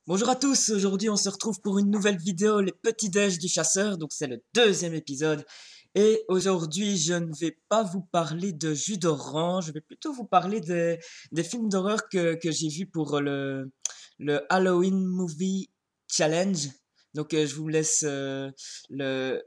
Bonjour à tous, aujourd'hui on se retrouve pour une nouvelle vidéo, les petits déj du chasseur, donc c'est le deuxième épisode. Et aujourd'hui je ne vais pas vous parler de jus d'orange, je vais plutôt vous parler des films d'horreur que j'ai vus pour le Halloween Movie Challenge. Donc je vous laisse le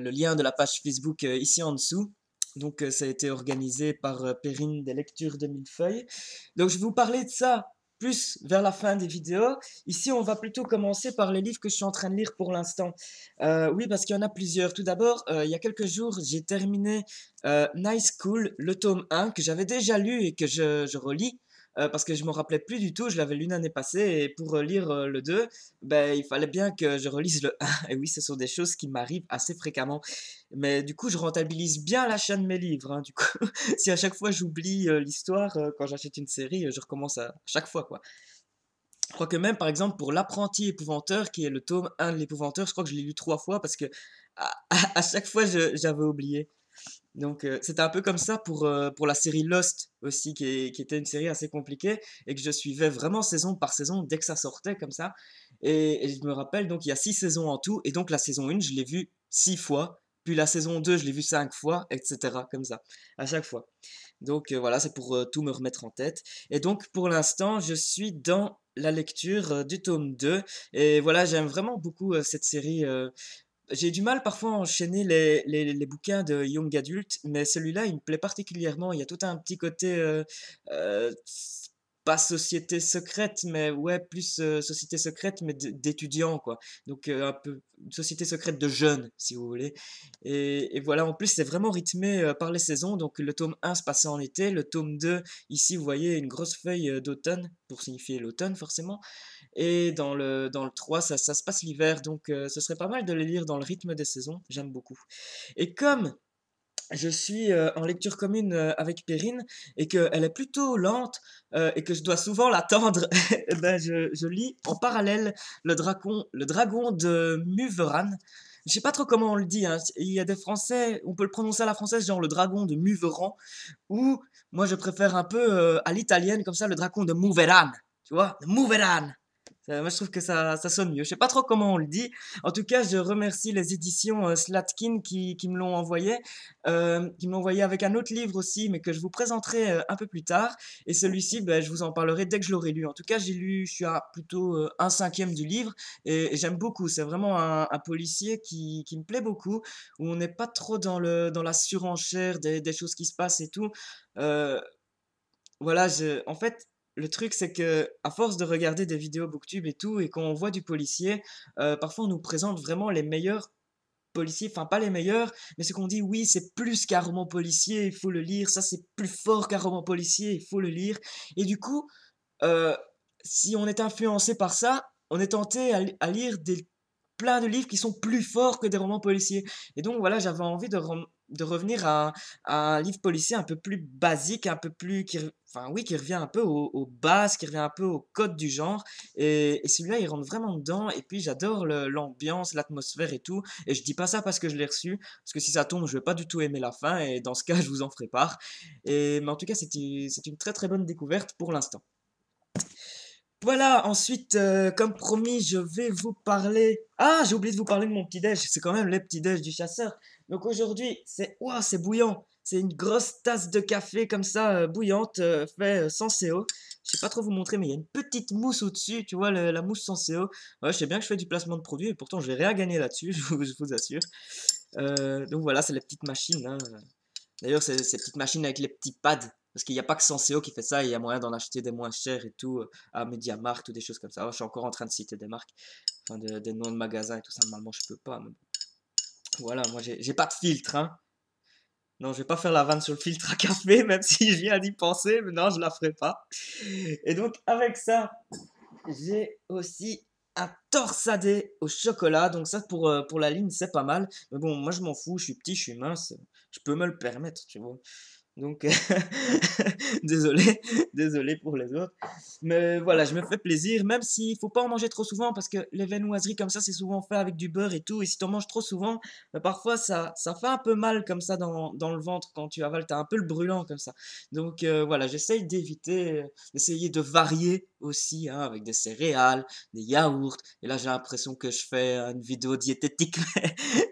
lien de la page Facebook ici en dessous. Donc ça a été organisé par Perrine des Lectures de Millefeuille. Donc je vais vous parler de ça plus vers la fin des vidéos. Ici, on va plutôt commencer par les livres que je suis en train de lire pour l'instant. Oui, parce qu'il y en a plusieurs. Tout d'abord, il y a quelques jours, j'ai terminé Nice School, le tome 1, que j'avais déjà lu et que je relis. Parce que je me rappelais plus du tout, je l'avais lu l'année passée, et pour lire le 2, ben, il fallait bien que je relise le 1. Et oui, ce sont des choses qui m'arrivent assez fréquemment. Mais du coup, je rentabilise bien l'achat de mes livres, hein. Du coup, si à chaque fois j'oublie l'histoire, quand j'achète une série, je recommence à chaque fois, quoi. Je crois que même, par exemple, pour L'Apprenti Épouvanteur, qui est le tome 1 de l'Épouvanteur, je crois que je l'ai lu 3 fois parce que à chaque fois j'avais oublié. Donc c'était un peu comme ça pour la série Lost aussi, qui était une série assez compliquée et que je suivais vraiment saison par saison dès que ça sortait comme ça. Et je me rappelle, donc il y a 6 saisons en tout, et donc la saison 1, je l'ai vue 6 fois, puis la saison 2, je l'ai vue 5 fois, etc. Comme ça, à chaque fois. Donc voilà, c'est pour tout me remettre en tête. Et donc pour l'instant, je suis dans la lecture du tome 2. Et voilà, j'aime vraiment beaucoup cette série. J'ai du mal parfois à enchaîner les bouquins de Young Adult, mais celui-là, il me plaît particulièrement. Il y a tout un petit côté, euh, pas société secrète, mais ouais, plus société secrète, mais d'étudiants, quoi. Donc un peu une société secrète de jeunes, si vous voulez. Et voilà, en plus, c'est vraiment rythmé par les saisons. Donc le tome 1 se passait en été, le tome 2, ici, vous voyez, une grosse feuille d'automne, pour signifier l'automne, forcément. Et dans le 3, ça se passe l'hiver, donc ce serait pas mal de les lire dans le rythme des saisons, j'aime beaucoup. Et comme je suis en lecture commune avec Perrine et qu'elle est plutôt lente et que je dois souvent l'attendre, eh ben je lis en parallèle le dragon de Muveran. Je sais pas trop comment on le dit, hein. Il y a des Français, on peut le prononcer à la française, genre le dragon de Muveran, ou moi je préfère un peu à l'italienne, comme ça, le dragon de Muveran. Tu vois, Muveran. Moi, je trouve que ça sonne mieux. Je sais pas trop comment on le dit. En tout cas, je remercie les éditions Slatkin qui me l'ont envoyé, avec un autre livre aussi, mais que je vous présenterai un peu plus tard. Et celui-ci, ben, je vous en parlerai dès que je l'aurai lu. En tout cas, je suis à plutôt un cinquième du livre et j'aime beaucoup. C'est vraiment un policier qui me plaît beaucoup, où on n'est pas trop dans la surenchère des choses qui se passent et tout. Euh, voilà, en fait, le truc, c'est que à force de regarder des vidéos Booktube et tout, et qu'on voit du policier, parfois on nous présente vraiment les meilleurs policiers, enfin pas les meilleurs, mais ce qu'on dit, oui, c'est plus qu'un roman policier, il faut le lire, ça c'est plus fort qu'un roman policier, il faut le lire. Et du coup, euh, si on est influencé par ça, on est tenté à lire plein de livres qui sont plus forts que des romans policiers. Et donc voilà, j'avais envie de revenir à un livre policier un peu plus basique, un peu plus, enfin oui, qui revient un peu aux bases, qui revient un peu au code du genre. Et celui-là, il rentre vraiment dedans. Et puis j'adore l'ambiance, l'atmosphère et tout. Et je dis pas ça parce que je l'ai reçu, parce que si ça tombe, je vais pas du tout aimer la fin. Et dans ce cas, je vous en ferai part. Mais en tout cas, c'est une très très bonne découverte pour l'instant. Voilà, ensuite, comme promis, je vais vous parler. Ah, j'ai oublié de vous parler de mon petit-déj. C'est quand même le petit-déj du chasseur. Donc aujourd'hui, ouah, c'est bouillant. C'est une grosse tasse de café comme ça, bouillante, fait sans CO. Je sais pas trop vous montrer, mais il y a une petite mousse au-dessus. Tu vois, la mousse sans CO. Ouais, je sais bien que je fais du placement de produit et pourtant je vais rien gagner là-dessus, je vous assure. Donc voilà, c'est les petites machines, hein. D'ailleurs, c'est ces petites machines avec les petits pads. Parce qu'il n'y a pas que Senseo qui fait ça, il y a moyen d'en acheter des moins chers et tout, à MediaMarkt ou des choses comme ça. Je suis encore en train de citer des marques, enfin des noms de magasins et tout ça. Normalement, je peux pas. Mais bon. Voilà, moi j'ai pas de filtre, hein. Non, je vais pas faire la vanne sur le filtre à café, même si je viens d'y penser, mais non, je la ferai pas. Et donc, avec ça, j'ai aussi un torsadé au chocolat. Donc, ça, pour la ligne, c'est pas mal. Mais bon, moi, je m'en fous, je suis petit, je suis mince, je peux me le permettre, tu vois. Donc, désolé, désolé pour les autres. Mais voilà, je me fais plaisir, même s'il faut pas en manger trop souvent, parce que les viennoiseries comme ça, c'est souvent fait avec du beurre et tout. Et si tu en manges trop souvent, bah, parfois ça fait un peu mal comme ça dans le ventre quand tu avales. T'as un peu le brûlant comme ça. Donc voilà, j'essaye d'essayer de varier aussi, hein, avec des céréales, des yaourts. Et là, j'ai l'impression que je fais une vidéo diététique,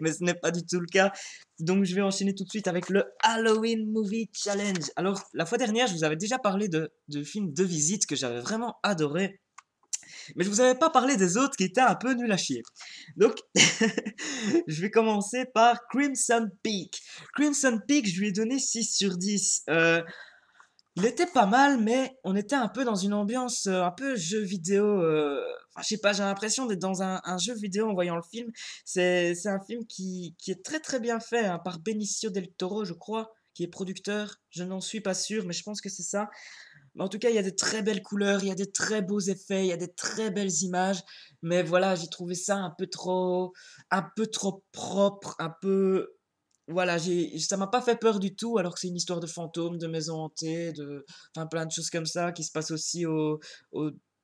mais ce n'est pas du tout le cas. Donc, je vais enchaîner tout de suite avec le Halloween Movie Challenge. Alors, la fois dernière, je vous avais déjà parlé de film de visite que j'avais vraiment adoré. Mais je vous avais pas parlé des autres qui étaient un peu nuls à chier. Donc, je vais commencer par Crimson Peak. Crimson Peak, je lui ai donné 6 sur 10. Il était pas mal, mais on était un peu dans une ambiance un peu jeu vidéo. Enfin, je sais pas, j'ai l'impression d'être dans un jeu vidéo en voyant le film. C'est un film qui est très très bien fait, hein, par Benicio del Toro, je crois, qui est producteur. Je n'en suis pas sûr, mais je pense que c'est ça. Mais en tout cas, il y a des très belles couleurs, il y a des très beaux effets, il y a des très belles images. Mais voilà, j'ai trouvé ça un peu trop propre, un peu. Voilà, ça m'a pas fait peur du tout, alors que c'est une histoire de fantômes, de maisons hantées, enfin plein de choses comme ça qui se passent aussi au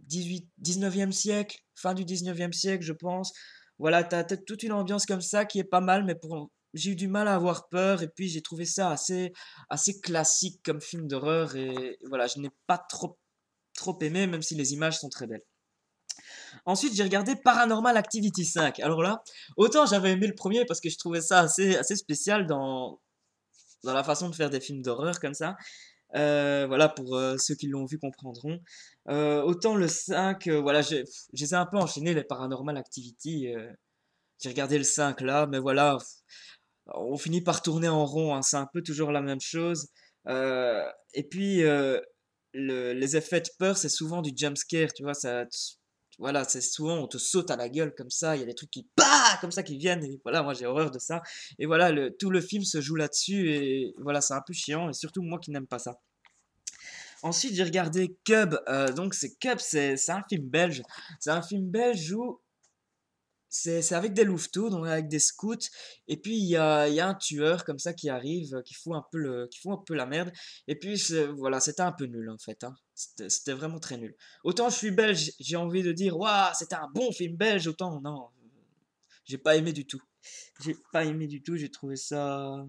19e siècle, fin du 19e siècle, je pense. Voilà, t'as toute une ambiance comme ça qui est pas mal, mais j'ai eu du mal à avoir peur, et puis j'ai trouvé ça assez classique comme film d'horreur, et voilà, je n'ai pas trop aimé, même si les images sont très belles. Ensuite, j'ai regardé Paranormal Activity 5. Alors là, autant j'avais aimé le premier parce que je trouvais ça assez spécial dans la façon de faire des films d'horreur comme ça. Voilà, pour ceux qui l'ont vu comprendront. Autant le 5, voilà, je les ai un peu enchaînés, les Paranormal Activity. J'ai regardé le 5 là, mais voilà, on finit par tourner en rond, hein, c'est un peu toujours la même chose. Et puis, les effets de peur, c'est souvent du jump scare, tu vois, voilà, c'est souvent on te saute à la gueule comme ça, il y a des trucs qui, bah, comme ça qui viennent, et voilà, moi j'ai horreur de ça. Et voilà, tout le film se joue là-dessus, et voilà, c'est un peu chiant, et surtout moi qui n'aime pas ça. Ensuite, j'ai regardé Cub, donc Cub, c'est un film belge. C'est un film belge où c'est avec des louveteaux, donc avec des scouts, et puis il y a un tueur comme ça qui arrive, qui fout un peu la merde, et puis voilà, c'était un peu nul en fait, hein. C'était vraiment très nul. Autant je suis belge, j'ai envie de dire, waouh, c'était un bon film belge, autant non, j'ai pas aimé du tout. J'ai pas aimé du tout, j'ai trouvé ça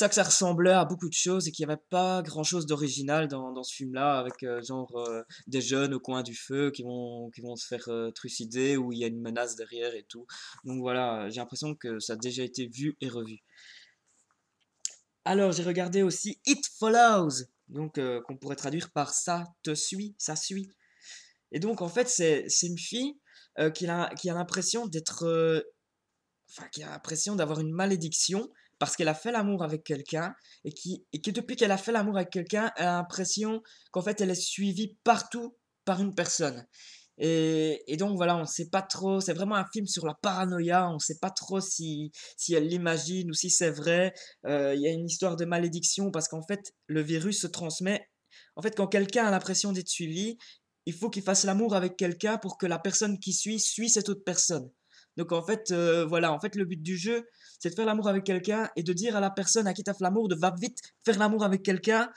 que ça ressemblait à beaucoup de choses et qu'il n'y avait pas grand-chose d'original dans ce film-là, avec genre des jeunes au coin du feu qui vont se faire trucider, où il y a une menace derrière et tout. Donc voilà, j'ai l'impression que ça a déjà été vu et revu. Alors j'ai regardé aussi It Follows, donc qu'on pourrait traduire par ça te suit, ça suit. Et donc en fait c'est une fille qui a l'impression d'être enfin, qui a l'impression d'avoir une malédiction parce qu'elle a fait l'amour avec quelqu'un et que depuis qu'elle a fait l'amour avec quelqu'un, elle a l'impression qu'en fait elle est suivie partout par une personne. Et donc voilà, on ne sait pas trop, c'est vraiment un film sur la paranoïa, on ne sait pas trop si elle l'imagine ou si c'est vrai. Il y a une histoire de malédiction parce qu'en fait le virus se transmet. En fait, quand quelqu'un a l'impression d'être suivi, il faut qu'il fasse l'amour avec quelqu'un pour que la personne qui suit cette autre personne. Donc en fait, voilà, en fait le but du jeu, c'est de faire l'amour avec quelqu'un et de dire à la personne à qui t'as fait l'amour de va vite faire l'amour avec quelqu'un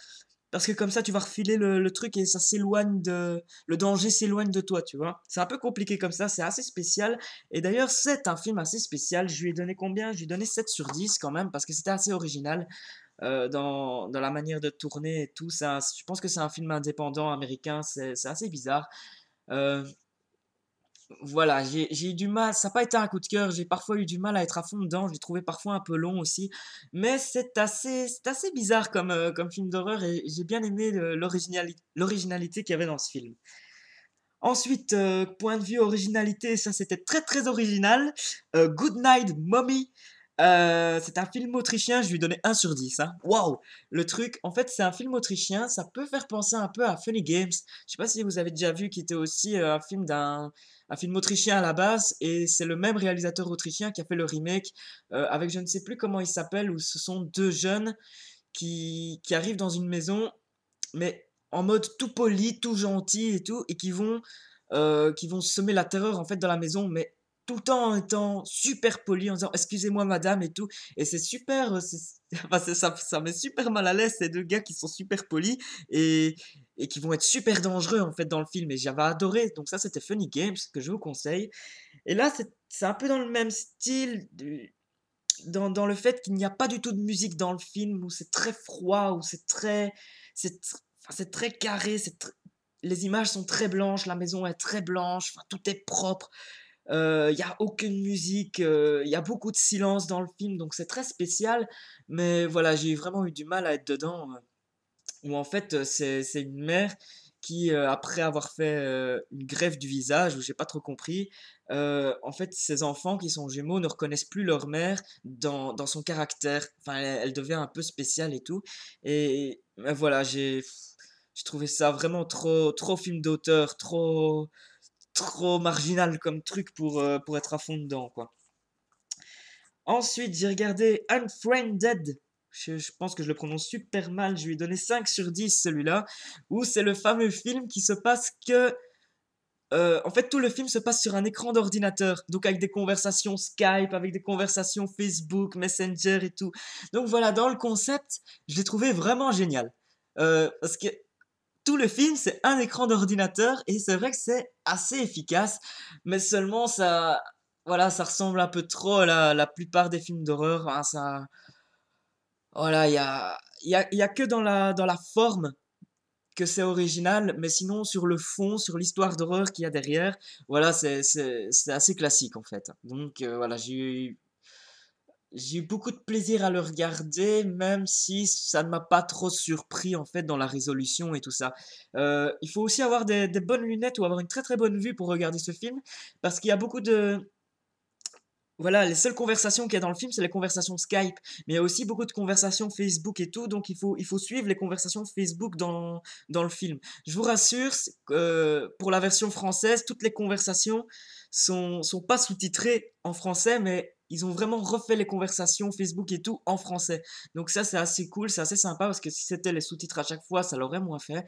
parce que comme ça tu vas refiler le truc et ça s'éloigne le danger s'éloigne de toi, tu vois. C'est un peu compliqué comme ça, c'est assez spécial. Et d'ailleurs, c'est un film assez spécial. Je lui ai donné combien? Je lui ai donné 7 sur 10 quand même parce que c'était assez original dans la manière de tourner et tout. Je pense que c'est un film indépendant américain, c'est assez bizarre. Euh, voilà, j'ai eu du mal, ça n'a pas été un coup de cœur, j'ai parfois eu du mal à être à fond dedans, je l'ai trouvé parfois un peu long aussi, mais c'est assez bizarre comme film d'horreur et j'ai bien aimé l'originalité qu'il y avait dans ce film. Ensuite, point de vue originalité, ça c'était très très original. Good Night Mommy. C'est un film autrichien, je lui donnais 1 sur 10, hein. Waouh! Le truc, en fait, c'est un film autrichien, ça peut faire penser un peu à Funny Games. Je sais pas si vous avez déjà vu, qui était aussi un film autrichien à la base, et c'est le même réalisateur autrichien qui a fait le remake, avec je ne sais plus comment il s'appelle, où ce sont deux jeunes qui arrivent dans une maison mais en mode tout poli, tout gentil et tout, et qui vont semer la terreur en fait dans la maison, mais tout le temps en étant super poli, en disant excusez-moi madame et tout, et c'est super, enfin, ça met super mal à l'aise ces deux gars qui sont super polis et, et qui vont être super dangereux en fait dans le film, et j'avais adoré, donc ça c'était Funny Games que je vous conseille. Et là c'est un peu dans le même style, dans le fait qu'il n'y a pas du tout de musique dans le film, où c'est très froid, où c'est très carré, les images sont très blanches, la maison est très blanche, enfin, tout est propre. Il y a aucune musique, il y a beaucoup de silence dans le film, donc c'est très spécial. Mais voilà, j'ai vraiment eu du mal à être dedans. Où en fait, c'est une mère qui, après avoir fait, une greffe du visage, ou j'ai pas trop compris, en fait, ses enfants qui sont jumeaux ne reconnaissent plus leur mère dans son caractère. Enfin, elle devient un peu spéciale et tout. Et voilà, j'ai trouvé ça vraiment trop film d'auteur, trop marginal comme truc pour être à fond dedans, quoi. Ensuite, j'ai regardé Unfriended. Je pense que je le prononce super mal. Je lui ai donné 5 sur 10 celui-là. Où c'est le fameux film qui se passe que. En fait, tout le film se passe sur un écran d'ordinateur. Donc, avec des conversations Skype, avec des conversations Facebook, Messenger et tout. Donc, voilà, dans le concept, je l'ai trouvé vraiment génial. Parce que tout le film, c'est un écran d'ordinateur. Et c'est vrai que c'est assez efficace. Mais seulement, ça. Voilà, ça ressemble un peu trop à la plupart des films d'horreur, hein, ça, voilà, il y a que dans la forme que c'est original, mais sinon sur le fond, sur l'histoire d'horreur qu'il y a derrière, voilà, c'est assez classique en fait. Donc voilà, j'ai eu beaucoup de plaisir à le regarder, même si ça ne m'a pas trop surpris en fait dans la résolution et tout ça. Il faut aussi avoir des bonnes lunettes ou avoir une très bonne vue pour regarder ce film, parce qu'il y a beaucoup de, voilà, les seules conversations qu'il y a dans le film, c'est les conversations Skype. Mais il y a aussi beaucoup de conversations Facebook et tout, donc il faut suivre les conversations Facebook dans le film. Je vous rassure, pour la version française, toutes les conversations sont pas sous-titrées en français, mais ils ont vraiment refait les conversations Facebook et tout en français. Donc ça, c'est assez cool, c'est assez sympa, parce que si c'était les sous-titres à chaque fois, ça l'aurait moins fait.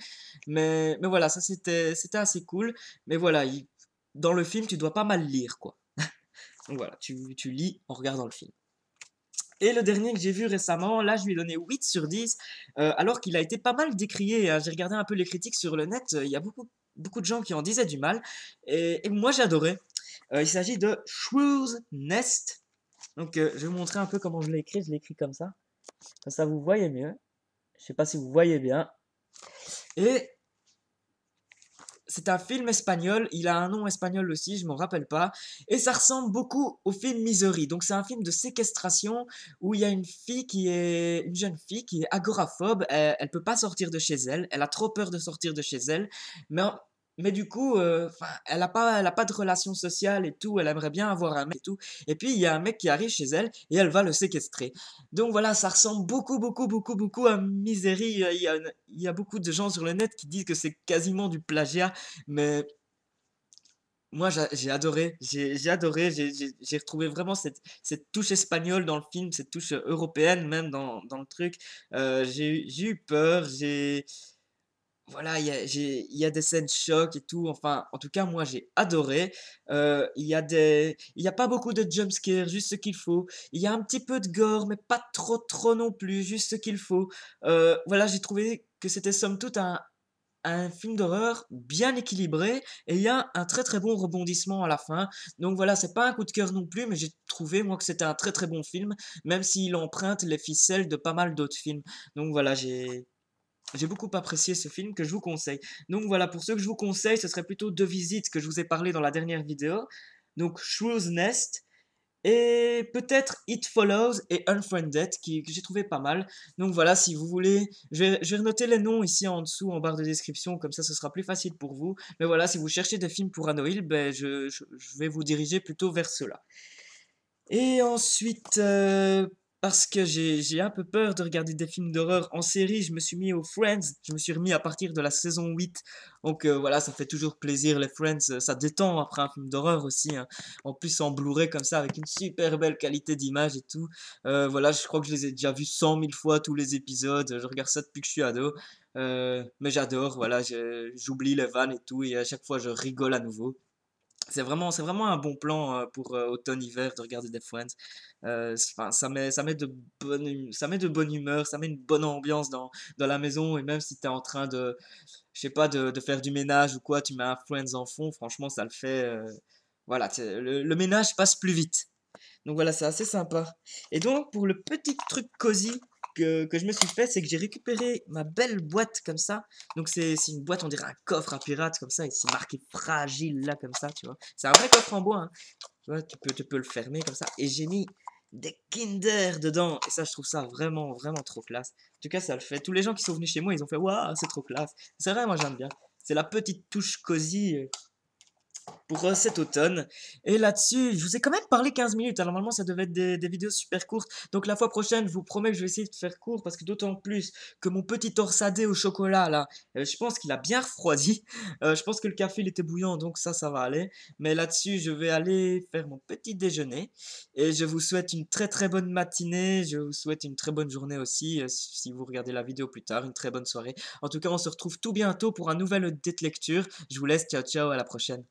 Mais voilà, ça c'était assez cool. Mais voilà, dans le film, tu dois pas mal lire, quoi. Donc voilà, tu lis en regardant le film. Et le dernier que j'ai vu récemment, là je lui ai donné 8 sur 10, alors qu'il a été pas mal décrié, hein. J'ai regardé un peu les critiques sur le net, il y a beaucoup de gens qui en disaient du mal, et moi j'ai adoré. Il s'agit de Shrew's Nest. Donc je vais vous montrer un peu comment je l'ai écrit comme ça vous voyez mieux. Je sais pas si vous voyez bien. Et c'est un film espagnol, il a un nom espagnol aussi, je m'en rappelle pas, et ça ressemble beaucoup au film Misery. Donc c'est un film de séquestration où il y a une jeune fille qui est agoraphobe, elle peut pas sortir de chez elle, elle a trop peur de sortir de chez elle, mais mais du coup, 'fin, elle a pas de relation sociale et tout, elle aimerait bien avoir un mec et tout. Et puis il y a un mec qui arrive chez elle et elle va le séquestrer. Donc voilà, ça ressemble beaucoup à Misery. Il y a beaucoup de gens sur le net qui disent que c'est quasiment du plagiat, mais moi j'ai adoré, j'ai adoré, j'ai retrouvé vraiment cette touche espagnole dans le film, cette touche européenne même dans le truc. J'ai eu peur, voilà, il y a des scènes choc et tout. Enfin, en tout cas, moi, j'ai adoré. Il y a pas beaucoup de jumpscares, juste ce qu'il faut. Il y a un petit peu de gore, mais pas trop non plus, juste ce qu'il faut. Voilà, j'ai trouvé que c'était somme toute un film d'horreur bien équilibré et il y a un très bon rebondissement à la fin. Donc voilà, c'est pas un coup de cœur non plus, mais j'ai trouvé moi que c'était un très bon film, même s'il emprunte les ficelles de pas mal d'autres films. Donc voilà, j'ai beaucoup apprécié ce film que je vous conseille. Donc voilà, pour ceux que je vous conseille, ce serait plutôt deux visites que je vous ai parlé dans la dernière vidéo. Donc Shrew's Nest et peut-être It Follows et Unfriended que j'ai trouvé pas mal. Donc voilà, si vous voulez, je vais noter les noms ici en dessous en barre de description, comme ça ce sera plus facile pour vous. Mais voilà, si vous cherchez des films pour Noël, ben je vais vous diriger plutôt vers ceux-là. Et ensuite, parce que j'ai un peu peur de regarder des films d'horreur en série, je me suis mis aux Friends. Je me suis remis à partir de la saison 8. Donc voilà, ça fait toujours plaisir les Friends. Ça détend après un film d'horreur aussi, hein. En plus en Blu-ray comme ça, avec une super belle qualité d'image et tout. Voilà, je crois que je les ai déjà vus 100 000 fois tous les épisodes. Je regarde ça depuis que je suis ado. Mais j'adore, voilà, j'oublie les vannes et tout, et à chaque fois je rigole à nouveau. C'est vraiment un bon plan pour automne-hiver de regarder des Friends. Enfin, ça met de bonne humeur, ça met une bonne ambiance dans la maison. Et même si tu es en train de, je sais pas, de faire du ménage ou quoi, tu mets un Friends en fond, franchement, ça le fait. Voilà, le ménage passe plus vite. Donc voilà, c'est assez sympa. Et donc, pour le petit truc cosy que je me suis fait, c'est que j'ai récupéré ma belle boîte comme ça. Donc c'est une boîte, on dirait un coffre à pirate comme ça, et c'est marqué fragile là comme ça, tu vois. C'est un vrai coffre en bois, hein. Tu vois, tu peux le fermer comme ça. Et j'ai mis des Kinder dedans. Et ça, je trouve ça vraiment, vraiment trop classe. En tout cas, ça le fait. Tous les gens qui sont venus chez moi, ils ont fait waouh, c'est trop classe. C'est vrai, moi j'aime bien. C'est la petite touche cosy pour cet automne. Et là-dessus, je vous ai quand même parlé 15 minutes. Alors, normalement, ça devait être des vidéos super courtes. Donc, la fois prochaine, je vous promets que je vais essayer de faire court parce que d'autant plus que mon petit torsadé au chocolat, là, je pense qu'il a bien refroidi. Je pense que le café, il était bouillant, donc ça va aller. Mais là-dessus, je vais aller faire mon petit déjeuner. Et je vous souhaite une très très bonne matinée. Je vous souhaite une très bonne journée aussi, si vous regardez la vidéo plus tard. Une très bonne soirée. En tout cas, on se retrouve tout bientôt pour un nouvel date lecture. Je vous laisse. Ciao, ciao, à la prochaine.